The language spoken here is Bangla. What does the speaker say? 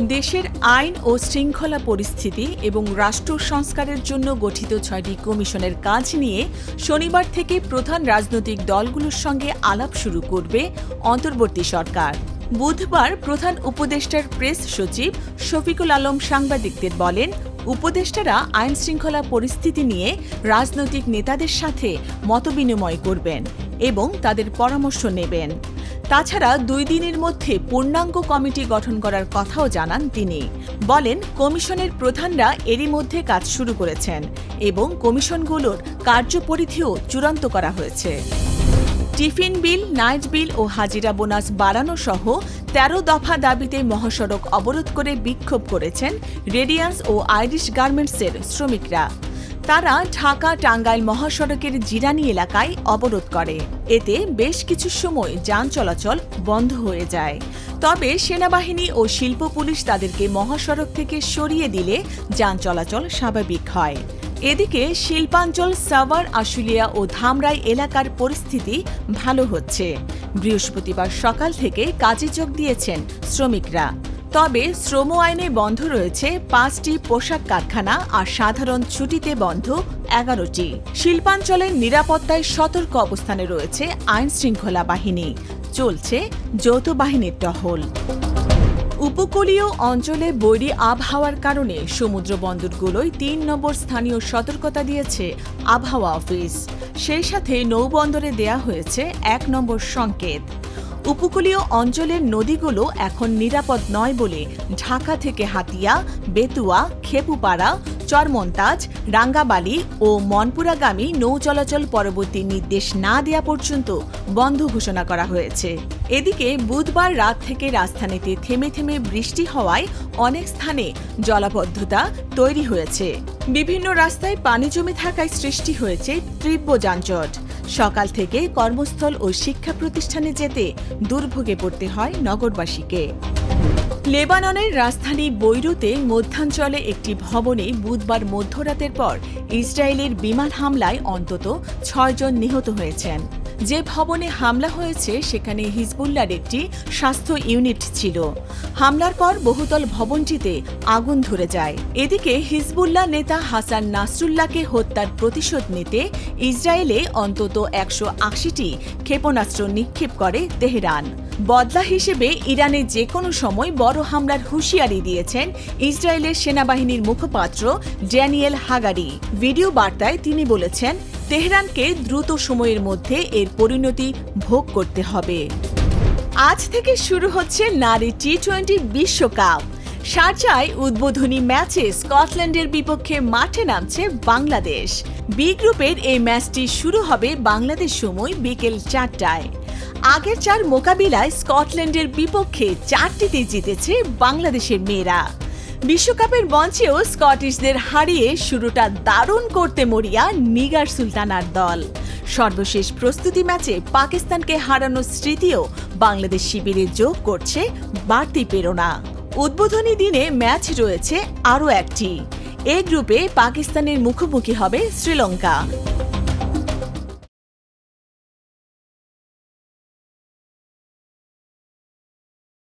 দেশের আইন ও শৃঙ্খলা পরিস্থিতি এবং রাষ্ট্র সংস্কারের জন্য গঠিত ৬টি কমিশনের কাজ নিয়ে শনিবার থেকে প্রধান রাজনৈতিক দলগুলোর সঙ্গে আলাপ শুরু করবে অন্তর্বর্তী সরকার। বুধবার প্রধান উপদেষ্টার প্রেস সচিব শফিকুল আলম সাংবাদিকদের বলেন, উপদেষ্টারা আইন শৃঙ্খলা পরিস্থিতি নিয়ে রাজনৈতিক নেতাদের সাথে মতবিনিময় করবেন এবং তাদের পরামর্শ নেবেন। তাছাড়া ২ দিনের মধ্যে পূর্ণাঙ্গ কমিটি গঠন করার কথাও জানান তিনি। বলেন, কমিশনের প্রধানরা এরই মধ্যে কাজ শুরু করেছেন এবং কমিশনগুলোর কার্যপরিধিও চূড়ান্ত করা হয়েছে। টিফিন বিল, নাইট বিল ও হাজিরা বোনাস বাড়ানো সহ ১৩ দফা দাবিতে মহাসড়ক অবরোধ করে বিক্ষোভ করেছেন রেডিয়ান্স ও আইরিশ গার্মেন্টসের শ্রমিকরা। তারা ঢাকা-টাঙ্গাইল মহাসড়কের জিরানী এলাকায় অবরোধ করে। এতে বেশ কিছু সময় যান চলাচল বন্ধ হয়ে যায়। তবে সেনাবাহিনী ও শিল্প পুলিশ তাদেরকে মহাসড়ক থেকে সরিয়ে দিলে যান চলাচল স্বাভাবিক হয়। এদিকে শিল্পাঞ্চল, সাভার, আশুলিয়া ও ধামরাই এলাকার পরিস্থিতি ভালো হচ্ছে। বৃহস্পতিবার সকাল থেকে কাজে যোগ দিয়েছেন শ্রমিকরা। তবে শ্রম আইনে বন্ধ রয়েছে ৫টি পোশাক কারখানা আর সাধারণ ছুটিতে বন্ধ ১১টি। শিল্পাঞ্চলের নিরাপত্তায় সতর্ক অবস্থানে রয়েছে আইন শৃঙ্খলা বাহিনী। চলছে যৌথ বাহিনীর টহল। উপকূলীয় অঞ্চলে বৈরী আবহাওয়ার কারণে সমুদ্র বন্দরগুলোয় ৩ নম্বর স্থানীয় সতর্কতা দিয়েছে আবহাওয়া অফিস। সেই সাথে নৌবন্দরে দেয়া হয়েছে ১ নম্বর সংকেত। উপকূলীয় অঞ্চলের নদীগুলো এখন নিরাপদ নয় বলে ঢাকা থেকে হাতিয়া, বেতুয়া, খেপুপাড়া, চরমন্তাজ, রাঙ্গাবালি ও মনপুরাগামী নৌ চলাচল পরবর্তী নির্দেশ না দেয়া পর্যন্ত বন্ধ ঘোষণা করা হয়েছে। এদিকে বুধবার রাত থেকে রাজধানীতে থেমে থেমে বৃষ্টি হওয়ায় অনেক স্থানে জলাবদ্ধতা তৈরি হয়েছে। বিভিন্ন রাস্তায় পানি জমে থাকায় সৃষ্টি হয়েছে তীব্র যানজট। সকাল থেকে কর্মস্থল ও শিক্ষা প্রতিষ্ঠানে যেতে দুর্ভোগে পড়তে হয় নগরবাসীকে। লেবাননের রাজধানী বৈরুতে মধ্যাঞ্চলে একটি ভবনে বুধবার মধ্যরাতের পর ইসরায়েলের বিমান হামলায় অন্তত ৬ জন নিহত হয়েছেন। যে ভবনে হামলা হয়েছে সেখানে হিজবুল্লাহর একটি স্বাস্থ্য ইউনিট ছিল। হামলার পর বহুতল ভবনটিতে আগুন ধরে যায়। এদিকে হিজবুল্লাহ নেতা হাসান নাসরুল্লাহকে হত্যার প্রতিশোধ নিতে ইসরায়েলে অন্তত ১৮০টি ক্ষেপণাস্ত্র নিক্ষেপ করে তেহরান। বদলা হিসেবে ইরানে যে কোনো সময় বড় হামলার হুঁশিয়ারি দিয়েছেন ইসরায়েলের সেনাবাহিনীর মুখপাত্র ড্যানিয়েল হাগারি। ভিডিও বার্তায় তিনি বলেছেন, তেহরানকে দ্রুত সময়ের মধ্যে এর পরিণতি ভোগ করতে হবে। আজ থেকে শুরু হচ্ছে নারী টি-২০ বিশ্বকাপ। শারজায় উদ্বোধনী ম্যাচে স্কটল্যান্ডের বিপক্ষে মাঠে নামছে বাংলাদেশ। বি গ্রুপের এই ম্যাচটি শুরু হবে বাংলাদেশ সময় বিকেল ৪টায়। আগের ৪ মোকাবিলায় স্কটল্যান্ডের বিপক্ষে ৪টিতে জিতেছে বাংলাদেশের মেয়েরা। বিশ্বকাপের মঞ্চেও স্কটিশদের হারিয়ে শুরুটা দারুণ করতে মরিয়া নিগার সুলতানার দল। সর্বশেষ প্রস্তুতি ম্যাচে পাকিস্তানকে হারানোর স্মৃতিও বাংলাদেশ শিবিরে যোগ করছে বাড়তি প্রেরণা। উদ্বোধনী দিনে ম্যাচ রয়েছে আরও একটি। এ গ্রুপে পাকিস্তানের মুখোমুখি হবে শ্রীলঙ্কা।